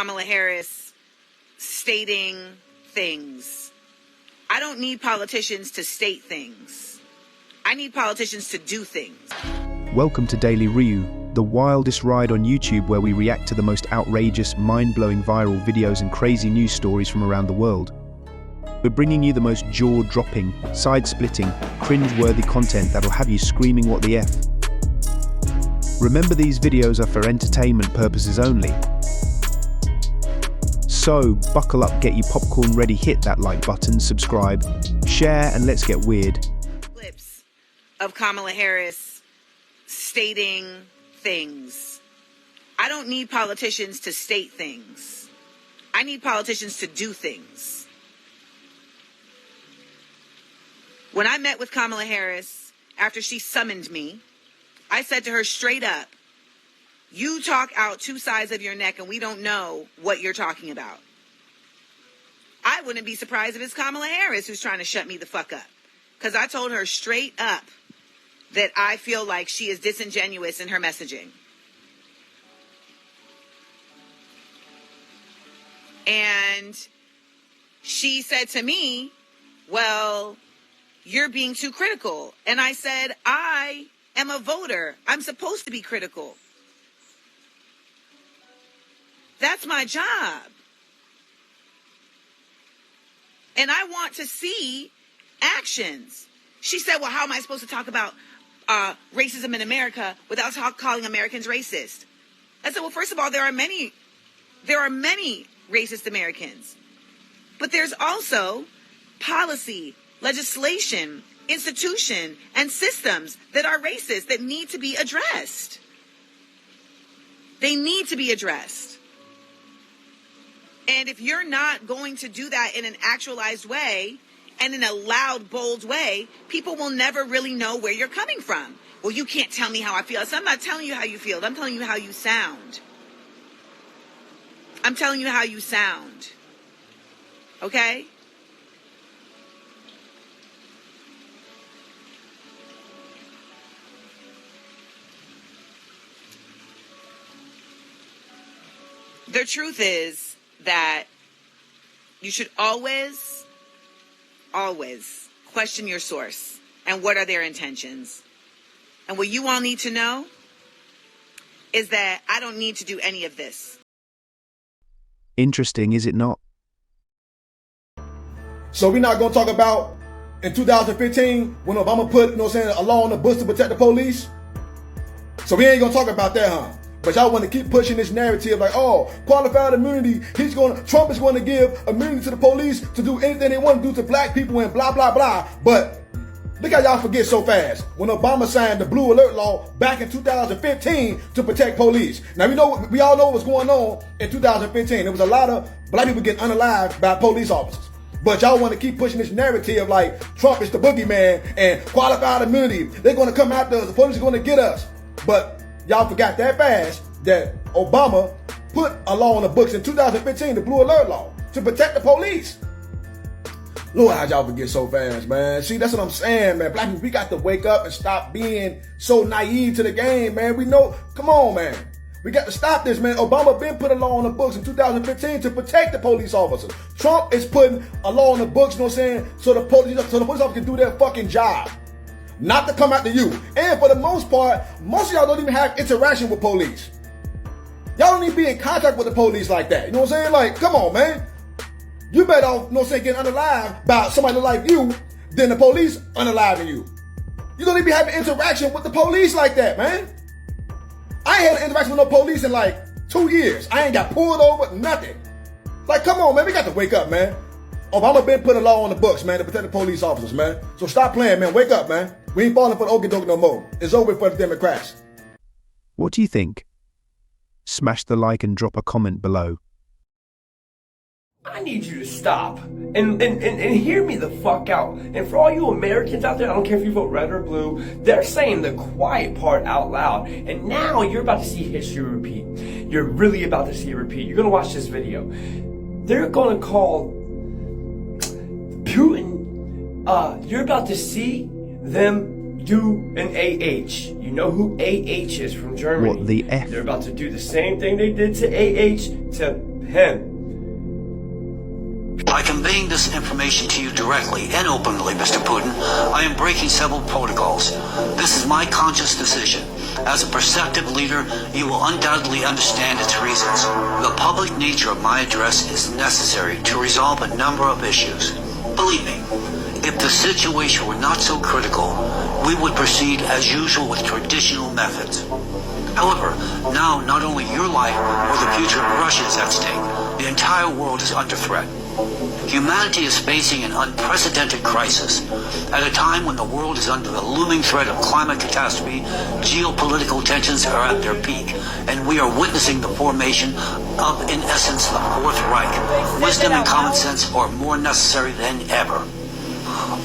Kamala Harris stating things. I don't need politicians to state things. I need politicians to do things. Welcome to Daily Ryu, the wildest ride on YouTube where we react to the most outrageous, mind-blowing viral videos and crazy news stories from around the world. We're bringing you the most jaw-dropping, side-splitting, cringe-worthy content that'll have you screaming what the F. Remember, these videos are for entertainment purposes only. So, buckle up, get your popcorn ready, hit that like button, subscribe, share, and let's get weird. Clips of Kamala Harris stating things. I don't need politicians to state things. I need politicians to do things. When I met with Kamala Harris after she summoned me, I said to her straight up, you talk out two sides of your neck and we don't know what you're talking about. I wouldn't be surprised if it's Kamala Harris who's trying to shut me the fuck up. Because I told her straight up that I feel like she is disingenuous in her messaging. And she said to me, well, you're being too critical. And I said, I am a voter. I'm supposed to be critical. That's my job. And I want to see actions. She said, well, how am I supposed to talk about racism in America without calling Americans racist? I said, well, first of all, there are many racist Americans. But there's also policy, legislation, institution, and systems that are racist that need to be addressed. They need to be addressed. And if you're not going to do that in an actualized way and in a loud, bold way, people will never really know where you're coming from. Well, you can't tell me how I feel. So I'm not telling you how you feel. I'm telling you how you sound. I'm telling you how you sound. Okay? The truth is that you should always question your source and what are their intentions. And what you all need to know is that I don't need to do any of this. Interesting, is it not? So we're not going to talk about in 2015 when Obama put, a law on the books to protect the police. So we ain't going to talk about that, huh? But y'all want to keep pushing this narrative like, oh, qualified immunity. Trump is going to give immunity to the police to do anything they want to do to black people and blah, blah, blah. But look how y'all forget so fast. When Obama signed the Blue Alert Law back in 2015 to protect police. Now, we all know what's going on in 2015. There was a lot of black people getting unalived by police officers. But y'all want to keep pushing this narrative like Trump is the boogeyman and qualified immunity. They're going to come after us. The police are going to get us. But y'all forgot that fast that Obama put a law on the books in 2015, the Blue Alert Law, to protect the police. Lord, how y'all forget so fast, man. See, that's what I'm saying, man. Black people, we got to wake up and stop being so naive to the game, man. We know, come on, man. We got to stop this, man. Obama been put a law on the books in 2015 to protect the police officers. Trump is putting a law on the books, so the police officers can do their fucking job. Not to come after you. And for the most part, most of y'all don't even have interaction with police. Y'all don't even be in contact with the police like that. You know what I'm saying? Like, come on, man. You better off, getting unalived by somebody like you than the police unaliving you. You don't even be having interaction with the police like that, man. I ain't had an interaction with no police in like 2 years. I ain't got pulled over, nothing. Like, come on, man. We got to wake up, man. Obama been putting a law on the books, man, to protect the police officers, man. So stop playing, man. Wake up, man. We ain't falling for the okie dokie no more. It's over for the Democrats. What do you think? Smash the like and drop a comment below. I need you to stop and hear me the fuck out. And for all you Americans out there, I don't care if you vote red or blue, they're saying the quiet part out loud. And now you're about to see history repeat. You're really about to see it repeat. You're going to watch this video. They're going to call Putin, you're about to see them do an AH. You know who AH is from Germany. What the F? They're about to do the same thing they did to AH to him. By conveying this information to you directly and openly, Mr. Putin, I am breaking several protocols. This is my conscious decision. As a perceptive leader, you will undoubtedly understand its reasons. The public nature of my address is necessary to resolve a number of issues. Believe me, if the situation were not so critical, we would proceed as usual with traditional methods. However, now not only your life or the future of Russia is at stake, the entire world is under threat. Humanity is facing an unprecedented crisis. At a time when the world is under the looming threat of climate catastrophe, geopolitical tensions are at their peak, and we are witnessing the formation of, in essence, the Fourth Reich. Wisdom and common sense are more necessary than ever.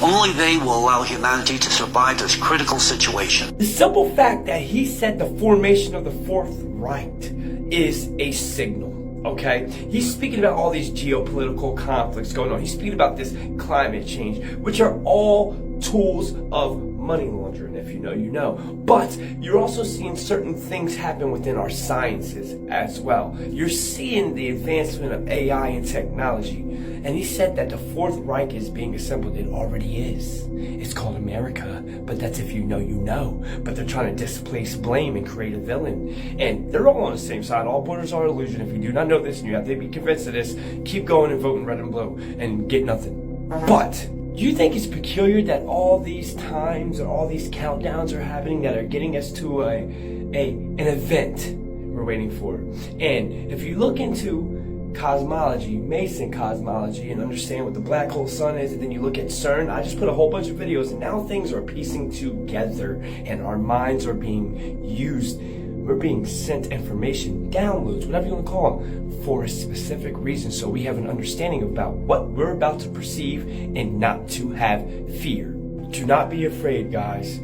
Only they will allow humanity to survive this critical situation. The simple fact that he said the formation of the Fourth Reich is a signal. Okay, he's speaking about all these geopolitical conflicts going on. He's speaking about this climate change, which are all tools of money laundering. If you know, you know. But you're also seeing certain things happen within our sciences as well. You're seeing the advancement of AI and technology. And he said that the Fourth Reich is being assembled. It already is. It's called America, but that's if you know, you know. But they're trying to displace blame and create a villain. And they're all on the same side. All borders are illusion. If you do not know this and you have to be convinced of this, keep going and voting red and blue and get nothing. But do you think it's peculiar that all these times or all these countdowns are happening that are getting us to an event we're waiting for? And if you look into cosmology, Mason cosmology, and understand what the black hole sun is, and then you look at CERN, I just put a whole bunch of videos, and now things are piecing together, and our minds are being used. We're being sent information, downloads, whatever you want to call them, for a specific reason, so we have an understanding about what we're about to perceive and not to have fear. Do not be afraid, guys.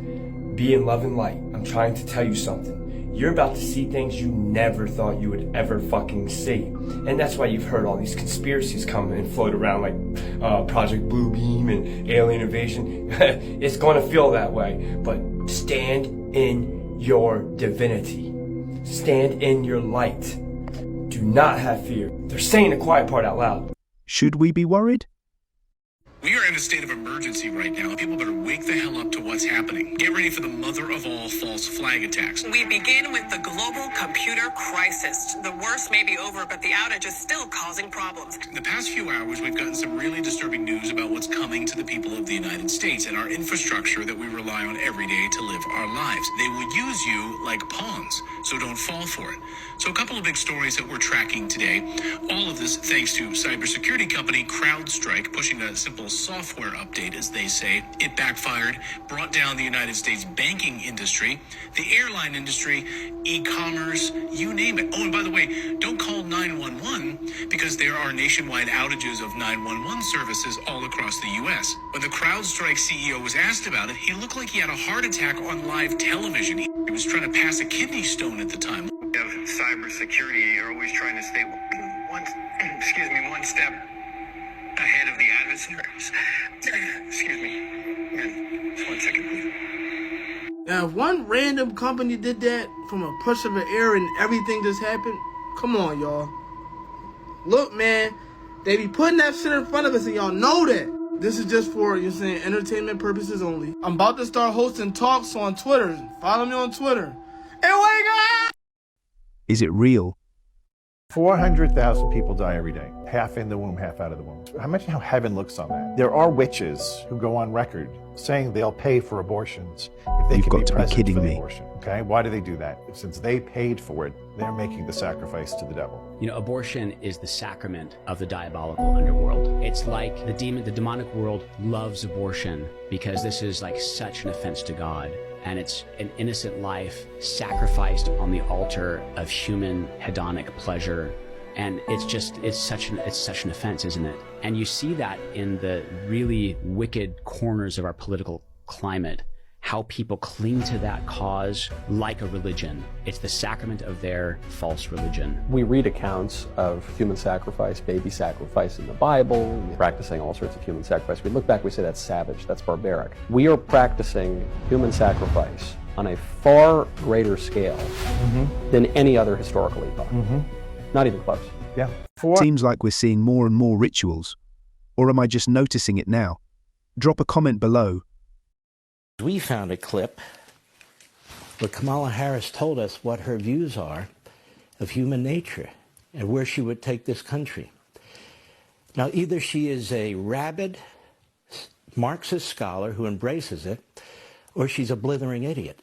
Be in love and light. I'm trying to tell you something. You're about to see things you never thought you would ever fucking see. And that's why you've heard all these conspiracies come and float around like Project Blue Beam and alien invasion. It's going to feel that way. But stand in your divinity. Stand in your light. Do not have fear. They're saying the quiet part out loud. Should we be worried? We are in a state of emergency right now. People better wake the hell up to what's happening. Get ready for the mother of all false flag attacks. We begin with the global computer crisis. The worst may be over, but the outage is still causing problems. In the past few hours, we've gotten some really disturbing news about what's coming to the people of the United States and our infrastructure that we rely on every day to live our lives. They would use you like pawns, so don't fall for it. So a couple of big stories that we're tracking today. All of this thanks to cybersecurity company CrowdStrike pushing a simple software update, as they say. It backfired, brought down the United States banking industry, the airline industry, e-commerce, you name it. Oh, and by the way, don't call 911 because there are nationwide outages of 911 services all across the U.S. When the CrowdStrike CEO was asked about it, he looked like he had a heart attack on live television. He was trying to pass a kidney stone at the time. Cybersecurity are always trying to stay one step ahead of the adversaries. Excuse me. Man, just 1 second, please. Now, if one random company did that from a push of an error and everything just happened, come on, y'all. Look, man, they be putting that shit in front of us and y'all know that. This is just for, you're saying, entertainment purposes only. I'm about to start hosting talks on Twitter. Follow me on Twitter. And wake up! Is it real? 400,000 people die every day, half in the womb, half out of the womb. Imagine how heaven looks on that. There are witches who go on record saying they'll pay for abortions if they You've can got to be present kidding for the me. abortion. Okay, why do they do that? Since they paid for it, they're making the sacrifice to the devil. You know, abortion is the sacrament of the diabolical underworld. It's like the demonic world loves abortion because this is like such an offense to God. And it's an innocent life sacrificed on the altar of human hedonic pleasure. And it's such an offense, isn't it? And you see that in the really wicked corners of our political climate, how people cling to that cause like a religion. It's the sacrament of their false religion. We read accounts of human sacrifice, baby sacrifice in the Bible, practicing all sorts of human sacrifice. We look back, we say that's savage, that's barbaric. We are practicing human sacrifice on a far greater scale than any other historical epoch. Not even close. Yeah. Seems like we're seeing more and more rituals. Or am I just noticing it now? Drop a comment below. We found a clip where Kamala Harris told us what her views are of human nature and where she would take this country. Now, either she is a rabid Marxist scholar who embraces it, or she's a blithering idiot.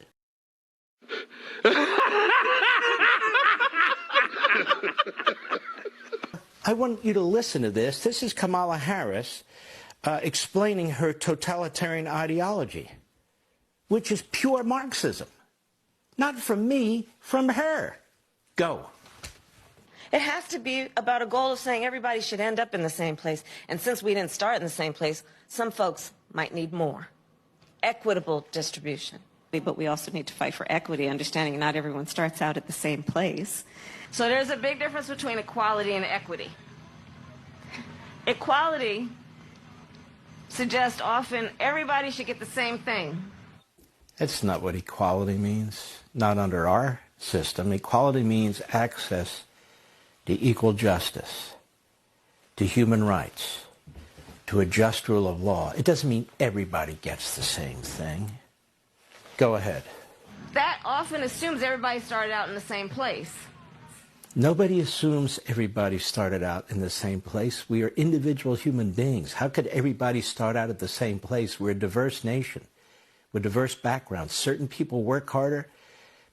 I want you to listen to this. This is Kamala Harris explaining her totalitarian ideology, which is pure Marxism. Not from me, from her. Go. It has to be about a goal of saying everybody should end up in the same place. And since we didn't start in the same place, some folks might need more. Equitable distribution. But we also need to fight for equity, understanding not everyone starts out at the same place. So there's a big difference between equality and equity. Equality suggests often everybody should get the same thing. That's not what equality means. Not under our system. Equality means access to equal justice, to human rights, to a just rule of law. It doesn't mean everybody gets the same thing. Go ahead. That often assumes everybody started out in the same place. Nobody assumes everybody started out in the same place. We are individual human beings. How could everybody start out at the same place? We're a diverse nation with diverse backgrounds. Certain people work harder.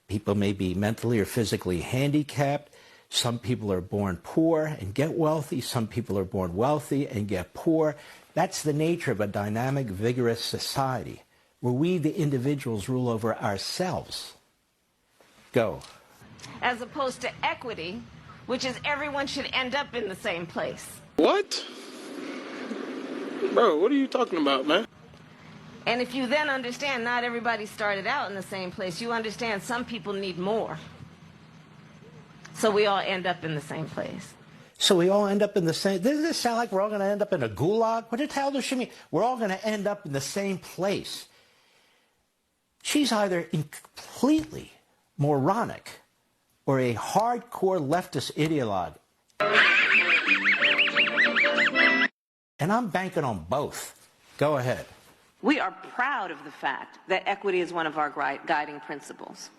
People may be mentally or physically handicapped. Some people are born poor and get wealthy. Some people are born wealthy and get poor. That's the nature of a dynamic, vigorous society, where we, the individuals, rule over ourselves. Go. As opposed to equity, which is everyone should end up in the same place. What? Bro, what are you talking about, man? And if you then understand not everybody started out in the same place, you understand some people need more. So we all end up in the same place. So we all end up in the same... Does this sound like we're all going to end up in a gulag? What the hell does she mean? We're all going to end up in the same place. She's either completely moronic or a hardcore leftist ideologue. And I'm banking on both. Go ahead. We are proud of the fact that equity is one of our guiding principles.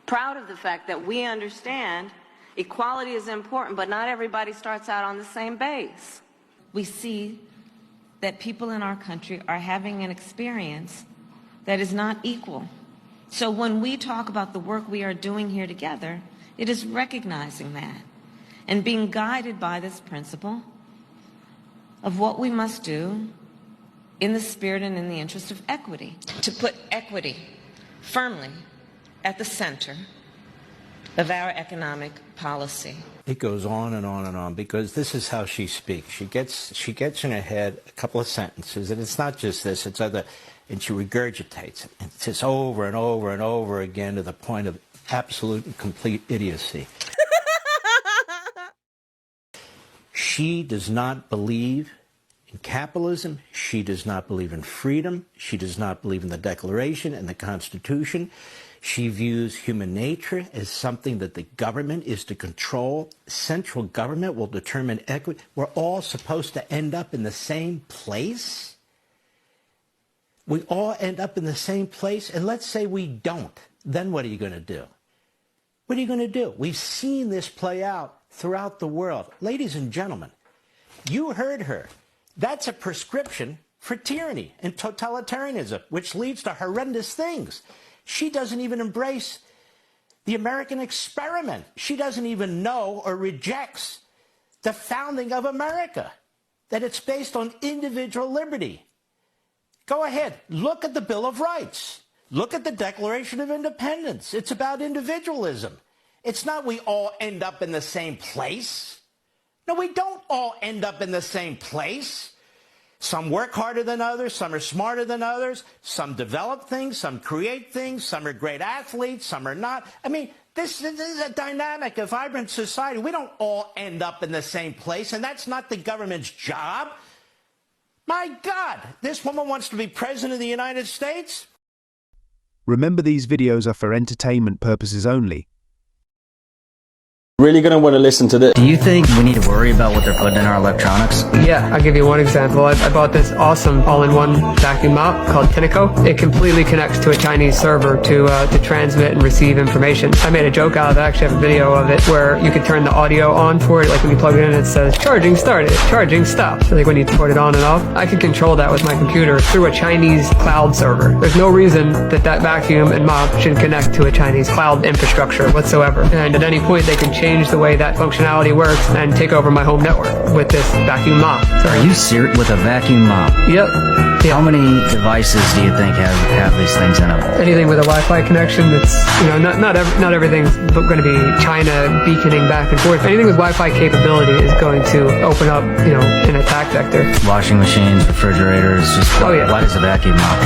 Proud of the fact that we understand equality is important, but not everybody starts out on the same base. We see that people in our country are having an experience that is not equal. So when we talk about the work we are doing here together, it is recognizing that and being guided by this principle of what we must do in the spirit and in the interest of equity, to put equity firmly at the center of our economic policy. It goes on and on and on, because this is how she speaks. She gets in her head a couple of sentences, and it's not just this, it's other, and she regurgitates it. It's just over and over and over again to the point of absolute and complete idiocy. She does not believe in capitalism. She does not believe in freedom. She does not believe in the Declaration and the Constitution. She views human nature as something that the government is to control. Central government will determine equity. We're all supposed to end up in the same place? We all end up in the same place? And let's say we don't. Then what are you going to do? What are you going to do? We've seen this play out throughout the world. Ladies and gentlemen, you heard her. That's a prescription for tyranny and totalitarianism, which leads to horrendous things. She doesn't even embrace the American experiment. She doesn't even know or rejects the founding of America, that it's based on individual liberty. Go ahead, look at the Bill of Rights. Look at the Declaration of Independence. It's about individualism. It's not we all end up in the same place. No, we don't all end up in the same place. Some work harder than others, some are smarter than others, some develop things, some create things, some are great athletes, some are not. I mean, this is a dynamic, a vibrant society. We don't all end up in the same place, and that's not the government's job. My God, this woman wants to be president of the United States? Remember, these videos are for entertainment purposes only. Really gonna want to listen to this. Do you think we need to worry about what they're putting in our electronics? Yeah, I'll give you one example. I bought this awesome all-in-one vacuum mop called Tineco. It completely connects to a Chinese server to transmit and receive information. I made a joke out of it. I actually have a video of it where you can turn the audio on for it. Like when you plug it in, it says charging started, charging stopped. So like when you put it on and off, I can control that with my computer through a Chinese cloud server. There's no reason that vacuum and mop should connect to a Chinese cloud infrastructure whatsoever. And at any point, they can change the way that functionality works and take over my home network with this vacuum mop. So, Are you serious with a vacuum mop? Yep. How many devices do you think have these things in them? Anything with a Wi-Fi connection, that's, you know, not everything's going to be China beaconing back and forth. Anything with Wi-Fi capability is going to open up, you know, an attack vector. Washing machines, refrigerators, just why does a vacuum mop?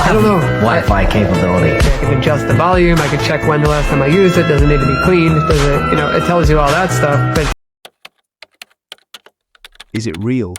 I don't know. Wi-Fi capability. I can adjust the volume. I can check when the last time I used it. Does it need to be cleaned? Does it, you know, it tells you all that stuff. But is it real?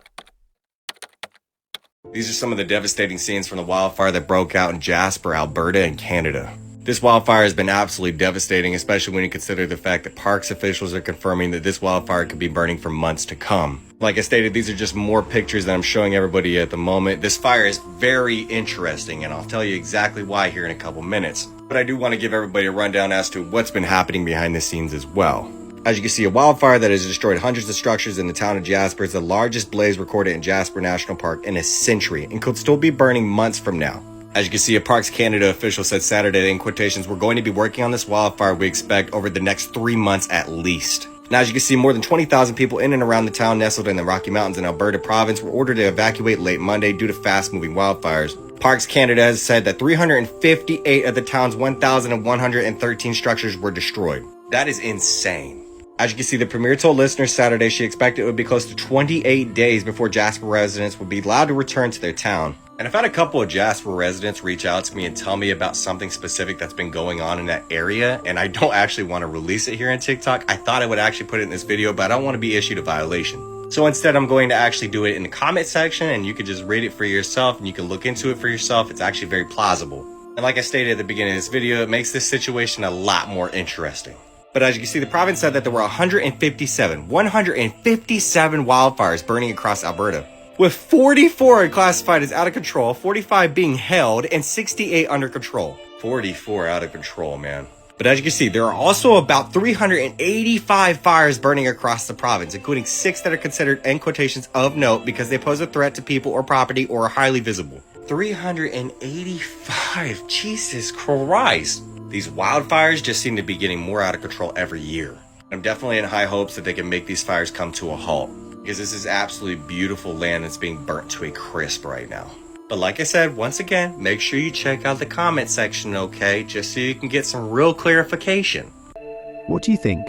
These are some of the devastating scenes from the wildfire that broke out in Jasper, Alberta, in Canada. This wildfire has been absolutely devastating, especially when you consider the fact that parks officials are confirming that this wildfire could be burning for months to come. Like I stated, these are just more pictures that I'm showing everybody at the moment. This fire is very interesting, and I'll tell you exactly why here in a couple minutes. But I do want to give everybody a rundown as to what's been happening behind the scenes as well. As you can see, a wildfire that has destroyed hundreds of structures in the town of Jasper is the largest blaze recorded in Jasper National Park in a century and could still be burning months from now. As you can see, a Parks Canada official said Saturday that, in quotations, we're going to be working on this wildfire we expect over the next 3 months at least. Now, as you can see, more than 20,000 people in and around the town nestled in the Rocky Mountains in Alberta province were ordered to evacuate late Monday due to fast-moving wildfires. Parks Canada has said that 358 of the town's 1,113 structures were destroyed. That is insane. As you can see, the Premier told listeners Saturday she expected it would be close to 28 days before Jasper residents would be allowed to return to their town. And I've had a couple of Jasper residents reach out to me and tell me about something specific that's been going on in that area, and I don't actually want to release it here on TikTok. I thought I would actually put it in this video, but I don't want to be issued a violation. So instead, I'm going to actually do it in the comment section, and you can just read it for yourself, and you can look into it for yourself. It's actually very plausible. And like I stated at the beginning of this video, it makes this situation a lot more interesting. But as you can see, the province said that there were 157 wildfires burning across Alberta, with 44 classified as out of control, 45 being held, and 68 under control. 44 out of control, man. But as you can see, there are also about 385 fires burning across the province, including 6 that are considered, in quotations, of note because they pose a threat to people or property or are highly visible. 385, Jesus Christ. These wildfires just seem to be getting more out of control every year. I'm definitely in high hopes that they can make these fires come to a halt, because this is absolutely beautiful land that's being burnt to a crisp right now. But like I said, once again, make sure you check out the comment section, okay? Just so you can get some real clarification. What do you think?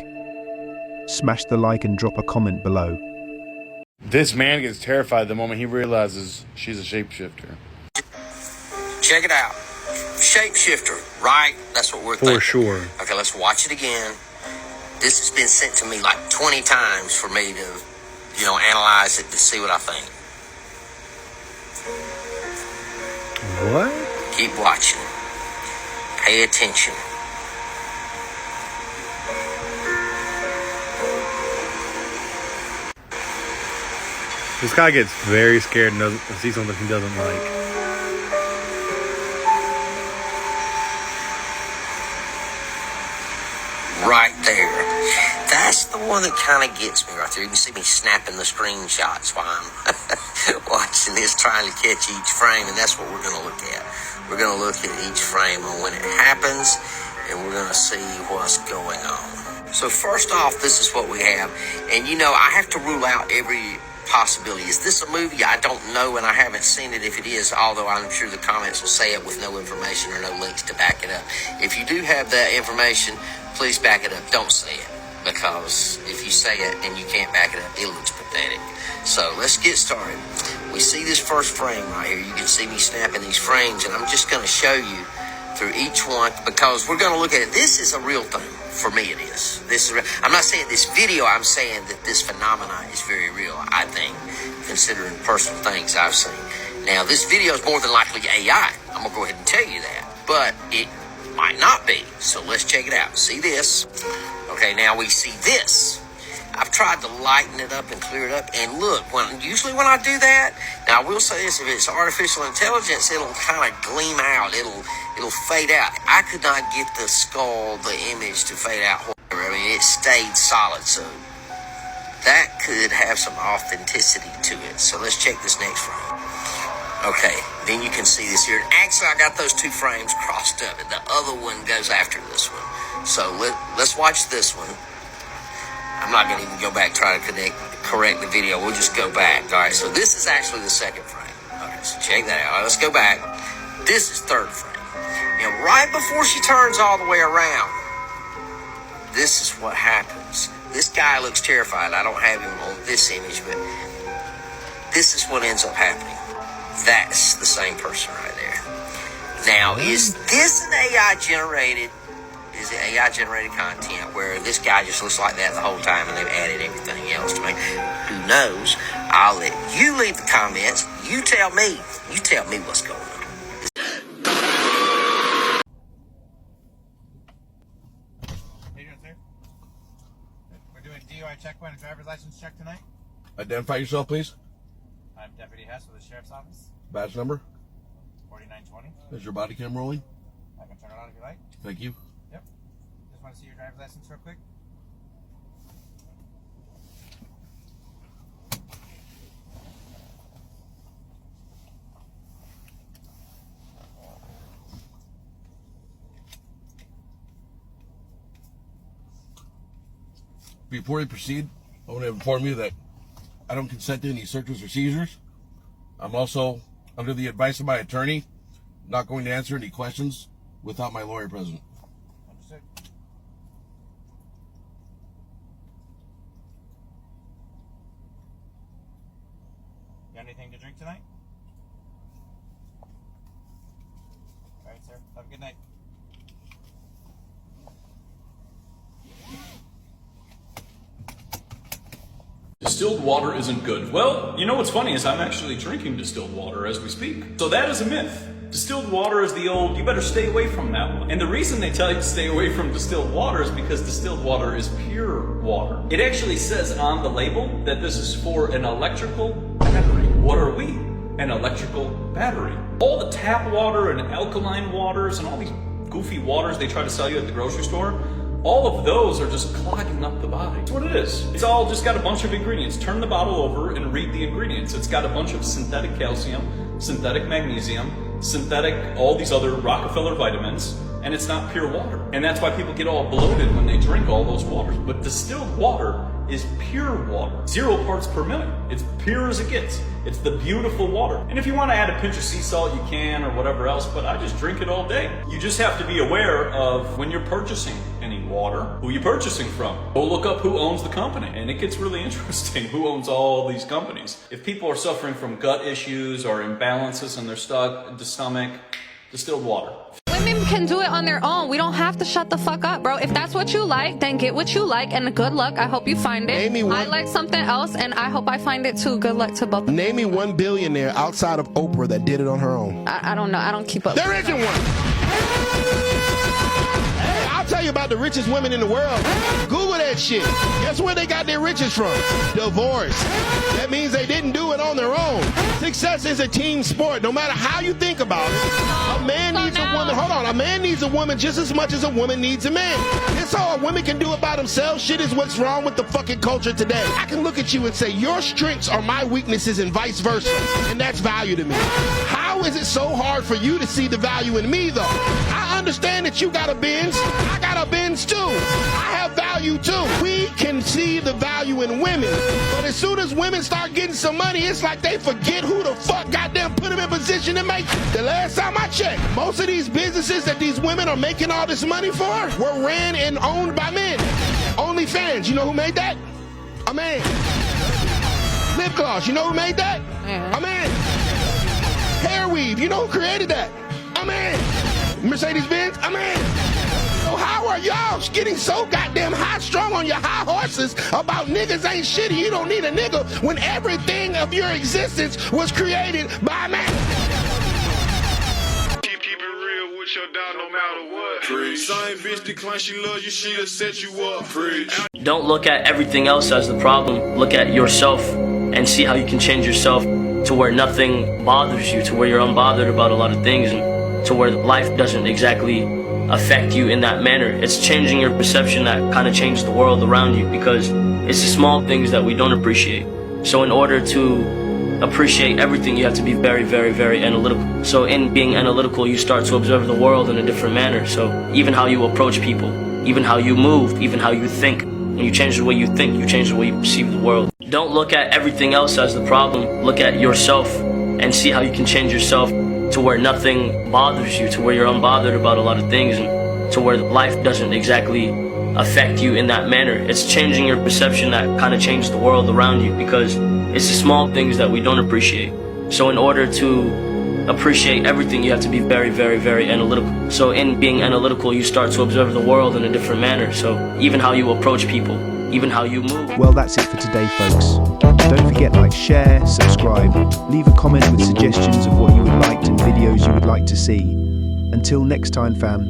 Smash the like and drop a comment below. This man gets terrified the moment he realizes she's a shapeshifter. Check it out. Shapeshifter, right? That's what we're thinking. For sure. Okay, let's watch it again. This has been sent to me like 20 times for me to, you know, analyze it to see what I think. What? Keep watching. Pay attention. This guy gets very scared and sees something he doesn't like. Right there. That's the one that kind of gets me right there. You can see me snapping the screenshots while I'm watching this, trying to catch each frame, and that's what we're going to look at. We're going to look at each frame on when it happens, and we're going to see what's going on. So first off, this is what we have. And, you know, I have to rule out every possibility. Is this a movie? I don't know, and I haven't seen it if it is, although I'm sure the comments will say it with no information or no links to back it up. If you do have that information, please back it up. Don't say it, because if you say it and you can't back it up, it looks pathetic. So let's get started. we see this first frame right here. You can see me snapping these frames, and I'm just going to show you through each one because we're going to look at it. This is a real thing. For me, it is. I'm not saying this video, I'm saying that this phenomenon is very real, I think, considering personal things I've seen. Now, this video is more than likely AI. I'm going to go ahead and tell you that. But it might not be. So let's check it out. See this? Okay, now we see this. I've tried to lighten it up and clear it up. And look, usually when I do that, now I will say this, if it's artificial intelligence, it'll kind of gleam out. It'll fade out. I could not get the skull, the image to fade out. I mean, it stayed solid. So that could have some authenticity to it. So let's check this next frame. Okay, then you can see this here. Actually, I got those two frames crossed up, and the other one goes after this one. So let's watch this one. I'm not going to even go back try to correct the video. We'll just go back. All right, so this is actually the second frame. Okay, so check that out. All right, let's go back. This is third frame. And right before she turns all the way around, this is what happens. This guy looks terrified. I don't have him on this image, but this is what ends up happening. That's the same person right there. Now, is this an AI-generated? Is it AI-generated content where this guy just looks like that the whole time and they've added everything else to me? Who knows? I'll let you leave the comments. You tell me. You tell me what's going on. We're doing DUI checkpoint and driver's license check tonight. Identify yourself, please. I'm Deputy Hess with the Sheriff's Office. Badge number. 4920. Is your body cam rolling? I can turn it on if you like. Thank you. Yep. Just want to see your driver's license real quick. Before we proceed, I want to inform you that I don't consent to any searches or seizures. I'm also, under the advice of my attorney, not going to answer any questions without my lawyer present. Understood. Got anything to drink tonight? All right, sir. Have a good night. Distilled water isn't good. Well, you know what's funny is I'm actually drinking distilled water as we speak. So that is a myth. Distilled water is the old, you better stay away from that one. And the reason they tell you to stay away from distilled water is because distilled water is pure water. It actually says on the label that this is for an electrical battery. What are we? An electrical battery. All the tap water and alkaline waters and all these goofy waters they try to sell you at the grocery store, all of those are just clogging up the body. That's what it is. It's all just got a bunch of ingredients. Turn the bottle over and read the ingredients. It's got a bunch of synthetic calcium, synthetic magnesium, synthetic, all these other Rockefeller vitamins, and it's not pure water. And that's why people get all bloated when they drink all those waters. But distilled water is pure water. 0 parts per million. It's pure as it gets. It's the beautiful water. And if you want to add a pinch of sea salt, you can, or whatever else, but I just drink it all day. You just have to be aware of when you're purchasing any water, who you're purchasing from. Go look up who owns the company, and it gets really interesting who owns all these companies. If people are suffering from gut issues or imbalances in their stomach, distilled water. Women can do it on their own. We don't have to shut the fuck up, bro. If that's what you like, then get what you like, and good luck. I hope you find it. I like something else, and I hope I find it too. Good luck to both. Name me one billionaire outside of Oprah that did it on her own. I don't know. I don't keep up. There isn't one. I'll tell you about the richest women in the world. Google that shit. Guess where they got their riches from? Divorce. That means they didn't do it on their own. Success is a team sport, no matter how you think about it. A man needs a woman. Hold on. A man needs a woman just as much as a woman needs a man. It's all a woman can do it by themselves. Shit is what's wrong with the fucking culture today. I can look at you and say, your strengths are my weaknesses and vice versa. And that's value to me. How is it so hard for you to see the value in me, though? I understand that you got a Benz. I got a Benz, too. I have value, too. We can see the value in women. But as soon as women start getting some money, it's like they forget who the fuck goddamn put them in position to make it. The last time I checked, most of these businesses that these women are making all this money for were ran and owned by men. OnlyFans, you know who made that? A man. Lip gloss, you know who made that? A man. You know who created that? A man. Mercedes-Benz? A man. So how are y'all getting so goddamn high-strung on your high horses about niggas ain't shitty, you don't need a nigga, when everything of your existence was created by a man? Keep it real with your dog no matter what. Preach. Same bitch decline, she love you, she'll set you up. Preach. Don't look at everything else as the problem. Look at yourself and see how you can change yourself to where nothing bothers you, to where you're unbothered about a lot of things, and to where life doesn't exactly affect you in that manner. It's changing your perception that kind of changes the world around you, because it's the small things that we don't appreciate. So in order to appreciate everything, you have to be very, very, very analytical. So in being analytical, you start to observe the world in a different manner. So even how you approach people, even how you move, even how you think. When you change the way you think, you change the way you perceive the world. Don't look at everything else as the problem. Look at yourself and see how you can change yourself to where nothing bothers you, to where you're unbothered about a lot of things, and to where life doesn't exactly affect you in that manner. It's changing your perception that kind of changes the world around you, because it's the small things that we don't appreciate. So in order to appreciate everything, you have to be very, very, very analytical. So in being analytical, you start to observe the world in a different manner. So even how you approach people, even how you move. Well, that's it for today, folks. Don't forget to like, share, subscribe, leave a comment with suggestions of what you would like and videos you would like to see. Until next time, fam.